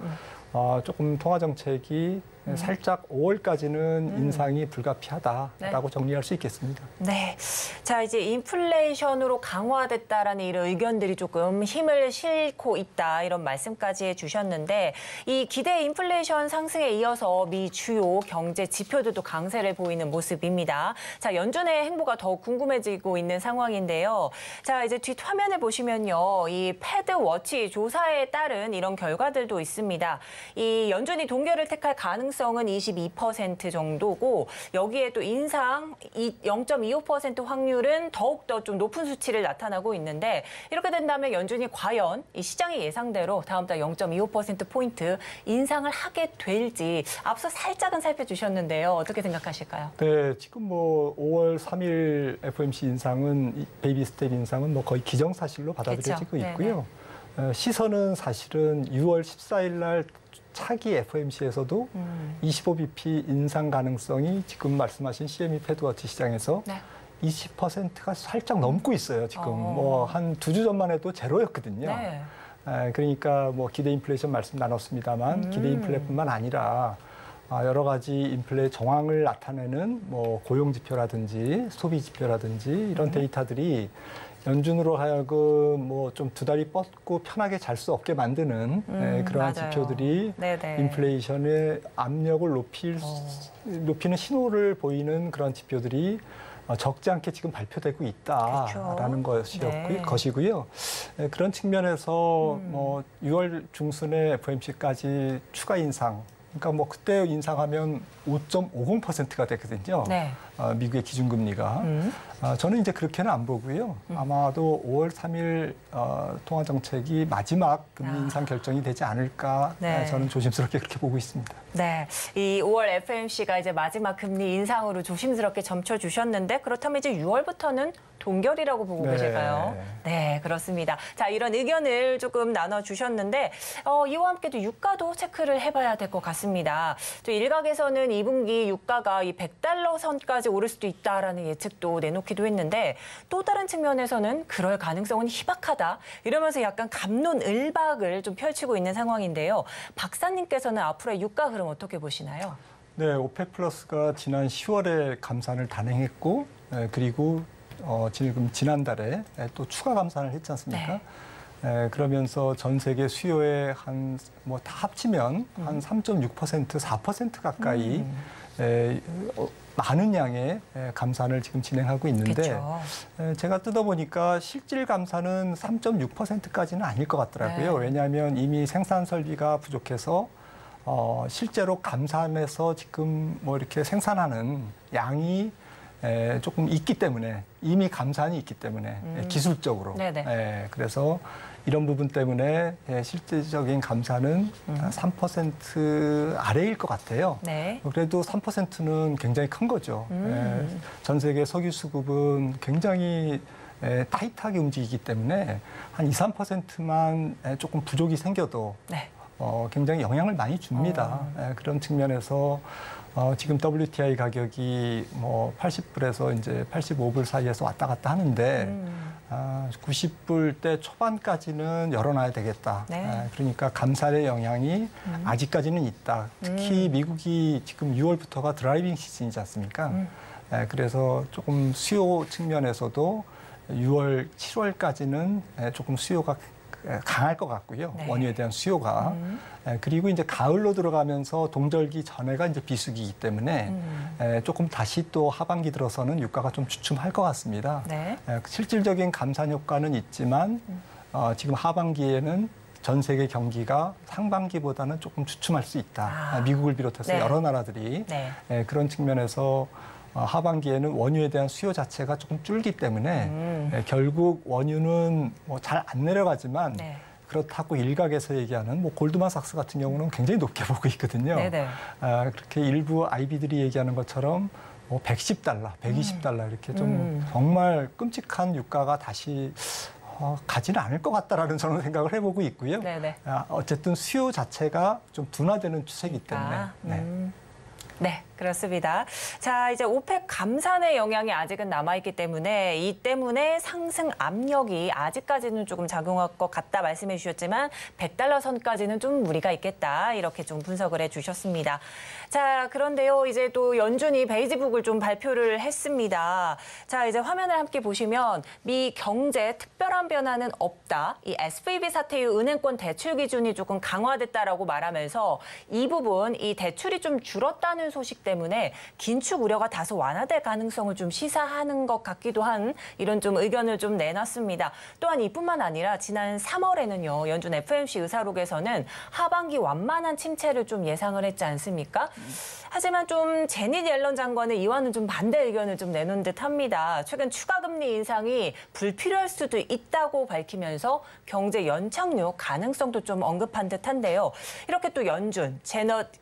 조금 통화정책이 살짝 5월까지는 인상이 불가피하다라고 네. 정리할 수 있겠습니다. 네, 자 이제 인플레이션으로 강화됐다라는 이런 의견들이 조금 힘을 싣고 있다 이런 말씀까지 해주셨는데 이 기대 인플레이션 상승에 이어서 미 주요 경제 지표들도 강세를 보이는 모습입니다. 자 연준의 행보가 더욱 궁금해지고 있는 상황인데요. 자 이제 뒷 화면에 보시면요, 이 패드 워치 조사에 따른 이런 결과들도 있습니다. 이 연준이 동결을 택할 가능성이 가능성은 22% 정도고 여기에 또 인상 0.25% 확률은 더욱더 좀 높은 수치를 나타나고 있는데 이렇게 된다면 연준이 과연 이 시장의 예상대로 다음 달 0.25%포인트 인상을 하게 될지 앞서 살짝은 살펴주셨는데요. 어떻게 생각하실까요? 네, 지금 뭐 5월 3일 FOMC 인상은 베이비 스텝 인상은 뭐 거의 기정사실로 받아들여지고 그렇죠. 있고요. 시선은 사실은 6월 14일 날 차기 FOMC에서도 25bp 인상 가능성이 지금 말씀하신 CME 패드워치 시장에서 20%가 살짝 넘고 있어요. 지금 뭐 한 2주 전만 해도 제로였거든요. 네. 그러니까 뭐 기대 인플레이션 말씀 나눴습니다만 기대 인플레뿐만 아니라 여러 가지 인플레 정황을 나타내는 뭐 고용 지표라든지 소비 지표라든지 이런 데이터들이 연준으로 하여금 뭐 좀 두 다리 뻗고 편하게 잘 수 없게 만드는 그러한 맞아요. 지표들이 네네. 인플레이션의 압력을 높이는 신호를 보이는 그런 지표들이 적지 않게 지금 발표되고 있다라는 것이고요. 그런 측면에서 뭐 6월 중순에 FOMC까지 추가 인상, 그러니까 뭐 그때 인상하면 5.50%가 됐거든요. 네. 미국의 기준금리가. 저는 이제 그렇게는 안 보고요. 아마도 5월 3일 통화정책이 마지막 금리 인상 결정이 되지 않을까 네. 저는 조심스럽게 그렇게 보고 있습니다. 네, 이 5월 FOMC가 이제 마지막 금리 인상으로 조심스럽게 점쳐주셨는데 그렇다면 이제 6월부터는 동결이라고 보고 계실까요? 네, 그렇습니다. 자, 이런 의견을 조금 나눠주셨는데 이와 함께도 유가도 체크를 해봐야 될 것 같습니다. 또 일각에서는 2분기 유가가 이 $100 선까지 오를 수도 있다라는 예측도 내놓기도 했는데 또 다른 측면에서는 그럴 가능성은 희박하다 이러면서 약간 갑론을박을 좀 펼치고 있는 상황인데요. 박사님께서는 앞으로의 유가 흐름 어떻게 보시나요? 네, 오펙 플러스가 지난 10월에 감산을 단행했고 그리고 지금 지난달에 또 추가 감산을 했지 않습니까? 그러면서 전 세계 수요의 한 뭐 다 합치면 한 3.6%, 4% 가까이 많은 양의 감산을 지금 진행하고 있는데 그쵸. 제가 뜯어보니까 실질 감산은 3.6%까지는 아닐 것 같더라고요. 네. 왜냐하면 이미 생산 설비가 부족해서 실제로 감산해서 지금 뭐 이렇게 생산하는 양이 조금 있기 때문에 이미 감산이 있기 때문에 기술적으로 그래서 이런 부분 때문에 실질적인 감산은 3% 아래일 것 같아요. 네. 그래도 3%는 굉장히 큰 거죠. 전 세계 석유 수급은 굉장히 타이트하게 움직이기 때문에 한 2, 3%만 조금 부족이 생겨도 굉장히 영향을 많이 줍니다. 그런 측면에서 지금 WTI 가격이 뭐 80불에서 이제 85불 사이에서 왔다 갔다 하는데 90불대 초반까지는 열어놔야 되겠다. 그러니까 감산의 영향이 아직까지는 있다. 특히 미국이 지금 6월부터가 드라이빙 시즌이지 않습니까? 그래서 조금 수요 측면에서도 6월, 7월까지는 조금 수요가 강할 것 같고요. 원유에 대한 수요가. 그리고 이제 가을로 들어가면서 동절기 전에가 이제 비수기이기 때문에 조금 다시 또 하반기 들어서는 유가가 좀 주춤할 것 같습니다. 실질적인 감산 효과는 있지만 지금 하반기에는 전 세계 경기가 상반기보다는 조금 주춤할 수 있다. 미국을 비롯해서 여러 나라들이 그런 측면에서 하반기에는 원유에 대한 수요 자체가 조금 줄기 때문에 결국 원유는 뭐 잘 안 내려가지만 그렇다고 일각에서 얘기하는 뭐 골드만삭스 같은 경우는 굉장히 높게 보고 있거든요. 그렇게 일부 IB들이 얘기하는 것처럼 뭐 $110, $120 이렇게 좀 정말 끔찍한 유가가 다시 가지는 않을 것 같다라는 저는 생각을 해보고 있고요. 어쨌든 수요 자체가 좀 둔화되는 추세이기 때문에. 네, 그렇습니다. 자, 이제 오펙 감산의 영향이 아직은 남아있기 때문에 이 때문에 상승 압력이 아직까지는 조금 작용할 것 같다 말씀해 주셨지만 $100 선까지는 좀 무리가 있겠다 이렇게 좀 분석을 해주셨습니다. 자, 그런데요, 이제 또 연준이 베이지북을 좀 발표를 했습니다. 자, 이제 화면을 함께 보시면 미 경제 특별한 변화는 없다. 이 SVB 사태 이후 은행권 대출 기준이 조금 강화됐다라고 말하면서 이 부분, 이 대출이 좀 줄었다는 소식 때문에 긴축 우려가 다소 완화될 가능성을 좀 시사하는 것 같기도 한 이런 좀 의견을 좀 내놨습니다. 또한 이뿐만 아니라 지난 3월에는요. 연준 FOMC 의사록에서는 하반기 완만한 침체를 좀 예상을 했지 않습니까? 하지만 좀 제닛 옐런 장관은 이와는 좀 반대 의견을 좀 내놓은 듯합니다. 최근 추가 금리 인상이 불필요할 수도 있다고 밝히면서 경제 연착륙 가능성도 좀 언급한 듯한데요. 이렇게 또 연준,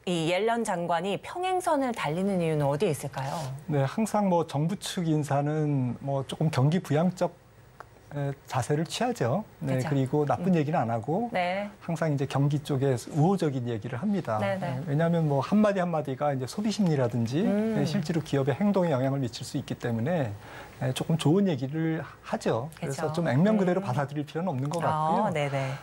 이 옐런 장관이 평행선을 달리는 이유는 어디에 있을까요? 네, 항상 뭐 정부 측 인사는 뭐 조금 경기 부양적 자세를 취하죠. 네, 그렇죠. 그리고 나쁜 얘기는 안 하고 네. 항상 이제 경기 쪽에 우호적인 얘기를 합니다. 네네. 왜냐하면 뭐 한마디 한마디가 이제 소비 심리라든지 실제로 기업의 행동에 영향을 미칠 수 있기 때문에 조금 좋은 얘기를 하죠. 그래서 그렇죠. 좀 액면 그대로 받아들일 필요는 없는 것 같고요. 네네.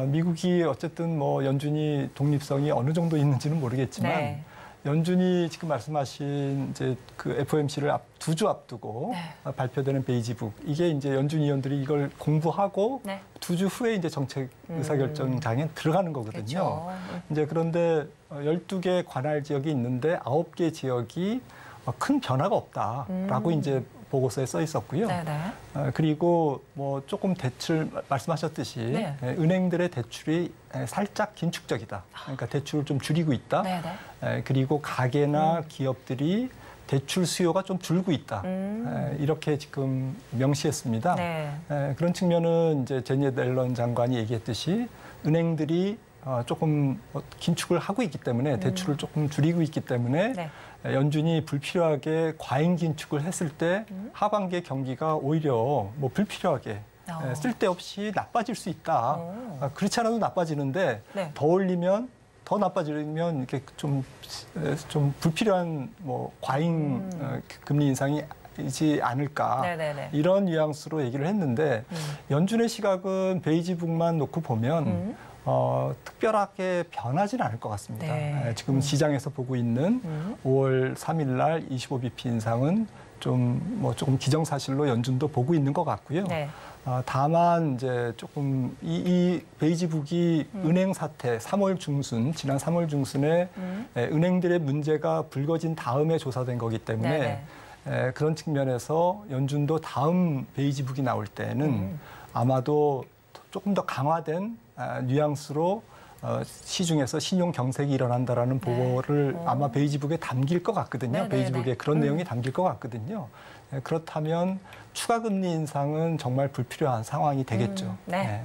미국이 어쨌든 뭐 연준이 독립성이 어느 정도 있는지는 모르겠지만 네. 연준이 지금 말씀하신 이제 그 FOMC를 2주 앞두고 네. 발표되는 베이지북 이게 이제 연준 위원들이 이걸 공부하고 네. 2주 후에 이제 정책 의사결정장에 들어가는 거거든요. 그렇죠. 이제 그런데 12개 관할 지역이 있는데 9개 지역이 큰 변화가 없다라고 이제 보고서에 써 있었고요. 네네. 그리고 뭐 조금 대출 말씀하셨듯이 네. 은행들의 대출이 살짝 긴축적이다. 그러니까 대출을 좀 줄이고 있다. 네네. 그리고 가게나 기업들이 대출 수요가 좀 줄고 있다. 이렇게 지금 명시했습니다. 네. 그런 측면은 이제 제닛 옐런 장관이 얘기했듯이 은행들이 조금 긴축을 하고 있기 때문에 대출을 조금 줄이고 있기 때문에 네. 연준이 불필요하게 과잉 긴축을 했을 때 하반기의 경기가 오히려 뭐 불필요하게 쓸데없이 나빠질 수 있다. 그렇지 않아도 나빠지는데 네. 더 나빠지면 이렇게 좀 불필요한 뭐 과잉 금리 인상이 이지 않을까. 네네네. 이런 뉘앙스로 얘기를 했는데 연준의 시각은 베이지북만 놓고 보면 특별하게 변하지는 않을 것 같습니다. 네. 지금 시장에서 보고 있는 5월 3일 날 25bp 인상은 조금 기정사실로 연준도 보고 있는 것 같고요. 네. 다만 이제 조금 이 베이지북이 은행 사태 3월 중순 지난 3월 중순에 은행들의 문제가 불거진 다음에 조사된 거기 때문에 그런 측면에서 연준도 다음 베이지북이 나올 때는 아마도 조금 더 강화된 뉘앙스로 시중에서 신용 경색이 일어난다라는 보고를 아마 베이지북에 담길 것 같거든요. 네네네. 베이지북에 그런 내용이 담길 것 같거든요. 그렇다면 추가 금리 인상은 정말 불필요한 상황이 되겠죠. 네.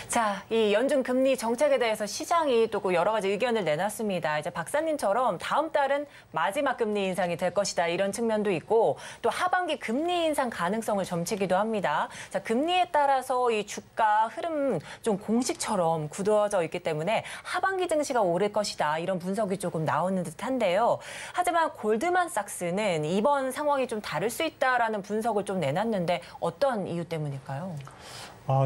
자, 이 연준 금리 정책에 대해서 시장이 또 여러 가지 의견을 내놨습니다. 이제 박사님처럼 다음 달은 마지막 금리 인상이 될 것이다 이런 측면도 있고 또 하반기 금리 인상 가능성을 점치기도 합니다. 자, 금리에 따라서 이 주가 흐름 좀 공식처럼 굳어져 있기 때문에 하반기 증시가 오를 것이다 이런 분석이 조금 나오는 듯한데요. 하지만 골드만삭스는 이번 상황이 좀 다를 수 있다라는 분석을 좀 내놨는데 어떤 이유 때문일까요?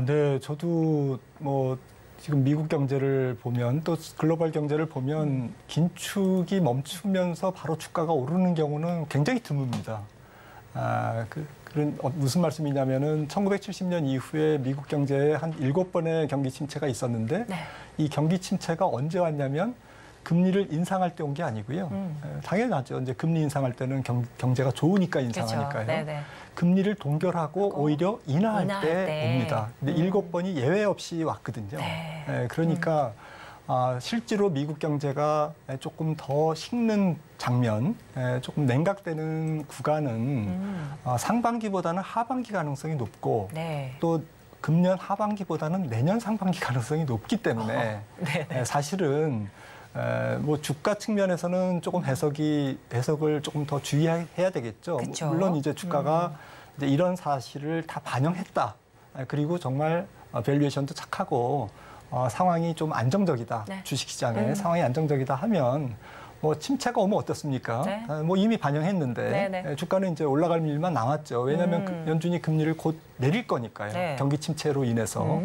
네, 저도 뭐 지금 미국 경제를 보면 또 글로벌 경제를 보면 긴축이 멈추면서 바로 주가가 오르는 경우는 굉장히 드뭅니다. 그런 무슨 말씀이냐면은 1970년 이후에 미국 경제에 한 7번의 경기 침체가 있었는데 네. 이 경기 침체가 언제 왔냐면 금리를 인상할 때 온 게 아니고요. 당연하죠. 이제 금리 인상할 때는 경제가 좋으니까 인상하니까요. 그렇죠. 금리를 동결하고 오히려 인하할 때 옵니다. 근데 7번이 예외 없이 왔거든요. 네. 그러니까 실제로 미국 경제가 조금 더 식는 장면, 조금 냉각되는 구간은 상반기보다는 하반기 가능성이 높고 네. 또 금년 하반기보다는 내년 상반기 가능성이 높기 때문에 사실은 뭐 주가 측면에서는 조금 해석을 조금 더 주의해야 되겠죠. 그쵸? 물론 이제 주가가 이제 이런 사실을 다 반영했다. 그리고 정말 밸류에이션도 착하고 상황이 좀 안정적이다. 네. 주식시장에 상황이 안정적이다 하면 뭐 침체가 오면 어떻습니까? 네. 뭐 이미 반영했는데 네네. 주가는 이제 올라갈 일만 남았죠. 왜냐하면 연준이 금리를 곧 내릴 거니까요. 네. 경기 침체로 인해서.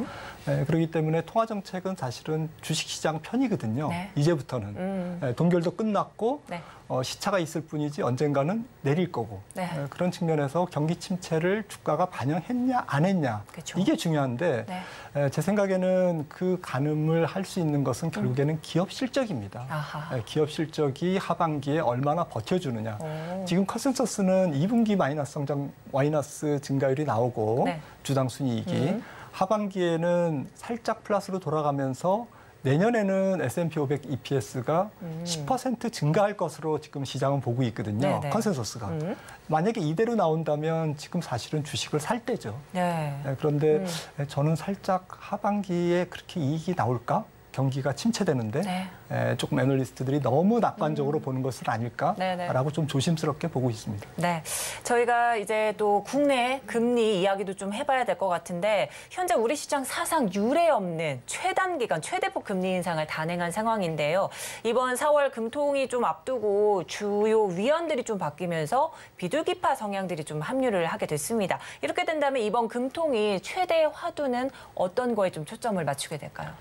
그렇기 때문에 통화정책은 사실은 주식시장 편이거든요. 네. 이제부터는. 동결도 끝났고 네. 시차가 있을 뿐이지 언젠가는 내릴 거고. 네. 그런 측면에서 경기 침체를 주가가 반영했냐 안 했냐. 그쵸. 이게 중요한데 네. 제 생각에는 그 가늠을 할 수 있는 것은 결국에는 기업 실적입니다. 아하. 기업 실적이 하반기에 얼마나 버텨주느냐. 오. 지금 컨센서스는 2분기 마이너스 증가율이 나오고 네. 주당 순이익이 하반기에는 살짝 플러스로 돌아가면서 내년에는 S&P 500 EPS가 10% 증가할 것으로 지금 시장은 보고 있거든요. 네네. 컨센서스가. 만약에 이대로 나온다면 지금 사실은 주식을 살 때죠. 네. 그런데 저는 살짝 하반기에 그렇게 이익이 나올까? 경기가 침체되는데 네. 조금 애널리스트들이 너무 낙관적으로 보는 것은 아닐까라고 네네. 좀 조심스럽게 보고 있습니다. 네, 저희가 이제 또 국내 금리 이야기도 좀 해봐야 될 것 같은데 현재 우리 시장 사상 유례 없는 최단기간 최대폭 금리 인상을 단행한 상황인데요. 이번 4월 금통이 좀 앞두고 주요 위원들이 좀 바뀌면서 비둘기파 성향들이 좀 합류를 하게 됐습니다. 이렇게 된다면 이번 금통이 최대 화두는 어떤 거에 좀 초점을 맞추게 될까요?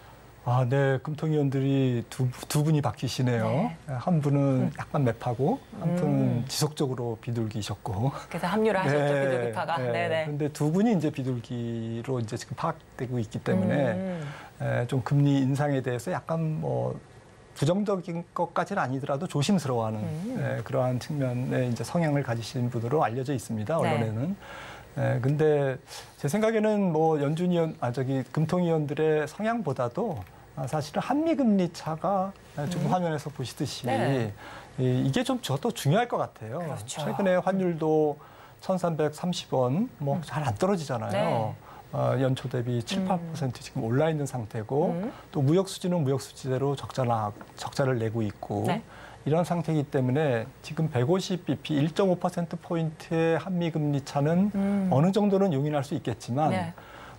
네. 금통위원들이 두 분이 바뀌시네요. 네. 한 분은 약간 맵하고 한 분은 지속적으로 비둘기셨고. 그래서 합류를 하셨죠, 비둘기파가. 네네. 그런데 두 분이 이제 비둘기로 이제 지금 파악되고 있기 때문에 좀 금리 인상에 대해서 약간 부정적인 것까지는 아니더라도 조심스러워하는 그러한 측면의 이제 성향을 가지신 분으로 알려져 있습니다. 언론에는. 근데 제 생각에는 금통위원들의 성향보다도 사실은 한미금리 차가 지금 화면에서 보시듯이 이게 좀 저도 중요할 것 같아요. 그렇죠. 최근에 환율도 1,330원 잘 안 떨어지잖아요. 연초 대비 7, 8% 지금 올라 있는 상태고 또 무역 수지는 무역 수지대로 적자를 내고 있고 이런 상태이기 때문에 지금 150bp 1.5%포인트의 한미금리 차는 어느 정도는 용인할 수 있겠지만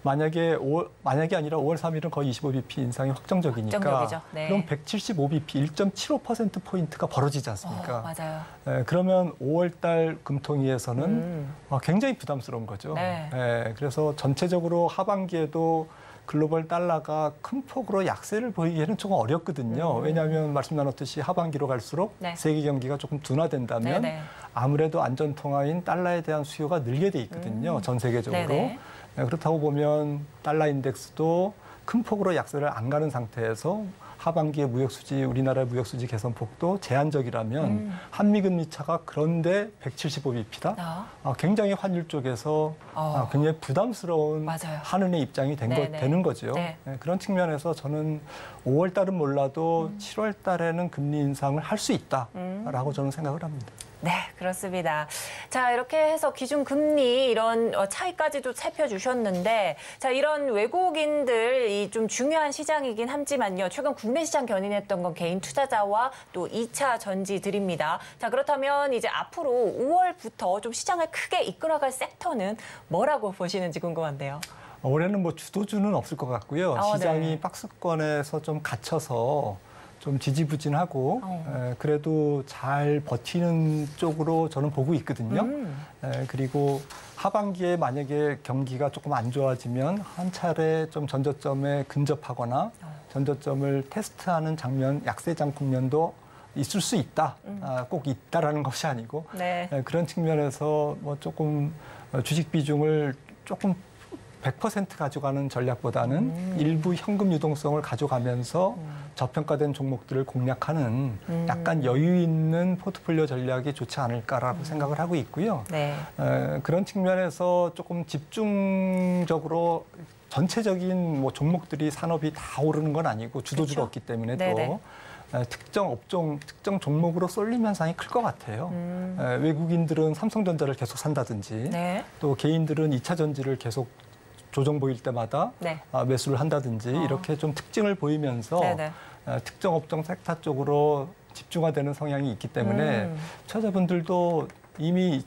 만약이 아니라 5월 3일은 거의 25bp 인상이 확정적이니까 그럼 175bp 1.75%포인트가 벌어지지 않습니까? 맞아요. 그러면 5월 달 금통위에서는 굉장히 부담스러운 거죠. 그래서 전체적으로 하반기에도 글로벌 달러가 큰 폭으로 약세를 보이기에는 조금 어렵거든요. 왜냐하면 말씀 나눴듯이 하반기로 갈수록 세계 경기가 조금 둔화된다면 아무래도 안전통화인 달러에 대한 수요가 늘게 돼 있거든요. 전 세계적으로. 그렇다고 보면 달러 인덱스도 큰 폭으로 약세를 안 가는 상태에서 하반기에 우리나라의 무역수지 개선폭도 제한적이라면 한미금리 차가 그런데 175bp다? 굉장히 환율 쪽에서 굉장히 부담스러운 한은의 입장이 되는 거죠. 그런 측면에서 저는 5월 달은 몰라도 7월 달에는 금리 인상을 할 수 있다라고 저는 생각을 합니다. 네, 그렇습니다. 자, 이렇게 해서 기준금리 이런 차이까지도 살펴주셨는데 자, 이런 외국인들이 좀 중요한 시장이긴 하지만요. 최근 국내 시장 견인했던 건 개인 투자자와 또 2차 전지들입니다. 자, 그렇다면 이제 앞으로 5월부터 좀 시장을 크게 이끌어갈 섹터는 뭐라고 보시는지 궁금한데요. 올해는 주도주는 없을 것 같고요. 시장이 박스권에서 좀 갇혀서 좀 지지부진하고 그래도 잘 버티는 쪽으로 저는 보고 있거든요. 그리고 하반기에 만약에 경기가 조금 안 좋아지면 한 차례 좀 전저점에 근접하거나 전저점을 테스트하는 장면, 약세장 국면도 있을 수 있다. 꼭 있다라는 것이 아니고 그런 측면에서 조금 주식 비중을 조금 100% 가져가는 전략보다는 일부 현금 유동성을 가져가면서 저평가된 종목들을 공략하는 약간 여유 있는 포트폴리오 전략이 좋지 않을까라고 생각을 하고 있고요. 그런 측면에서 조금 집중적으로 전체적인 종목들이 산업이 다 오르는 건 아니고 주도주도 없기 때문에 또 특정 업종, 특정 종목으로 쏠림 현상이 클 것 같아요. 외국인들은 삼성전자를 계속 산다든지 또 개인들은 2차 전지를 계속 조정 보일 때마다 매수를 한다든지 이렇게 좀 특징을 보이면서 특정 업종 섹터 쪽으로 집중화되는 성향이 있기 때문에 투자자분들도 이미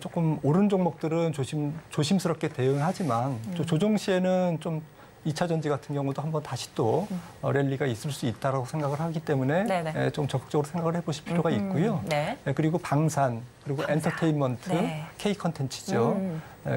조금 오른 종목들은 조심스럽게 대응하지만 조정 시에는 좀 2차 전지 같은 경우도 한번 다시 또 랠리가 있을 수 있다고 생각을 하기 때문에 좀 적극적으로 생각을 해보실 필요가 있고요. 네. 그리고 방산, 그리고 엔터테인먼트, 네. K 컨텐츠죠.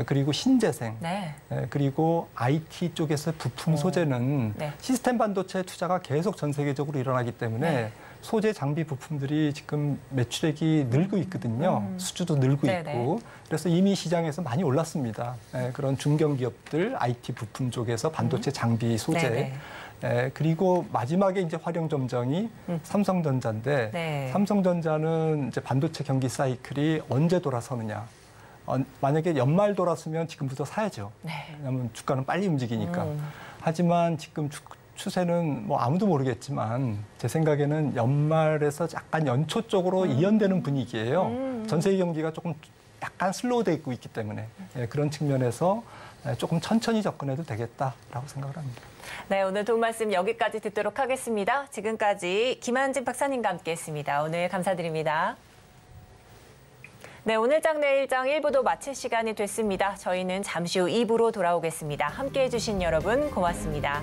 그리고 신재생, 네. 그리고 IT 쪽에서 부품 소재는 네. 시스템 반도체 투자가 계속 전 세계적으로 일어나기 때문에 네. 소재 장비 부품들이 지금 매출액이 늘고 있거든요. 수주도 늘고 있고. 그래서 이미 시장에서 많이 올랐습니다. 그런 중견기업들 IT 부품 쪽에서 반도체 장비 소재. 그리고 마지막에 이제 활용 점정이 삼성전자인데 네. 삼성전자는 이제 반도체 경기 사이클이 언제 돌아서느냐. 만약에 연말 돌았으면 지금부터 사야죠. 네. 왜냐하면 주가는 빨리 움직이니까. 하지만 지금 추세는 뭐 아무도 모르겠지만 제 생각에는 연말에서 약간 연초 쪽으로 이연되는 분위기예요. 전 세계 경기가 조금 약간 슬로우되고 있기 때문에 그런 측면에서 조금 천천히 접근해도 되겠다라고 생각을 합니다. 네, 오늘 도움 말씀 여기까지 듣도록 하겠습니다. 지금까지 김한진 박사님과 함께했습니다. 오늘 감사드립니다. 네, 오늘장 내일장 1부도 마칠 시간이 됐습니다. 저희는 잠시 후 2부로 돌아오겠습니다. 함께해 주신 여러분 고맙습니다.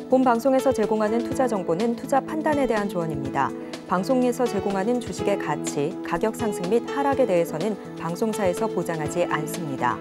본 방송에서 제공하는 투자 정보는 투자 판단에 대한 조언입니다. 방송에서 제공하는 주식의 가치, 가격 상승 및 하락에 대해서는 방송사에서 보장하지 않습니다.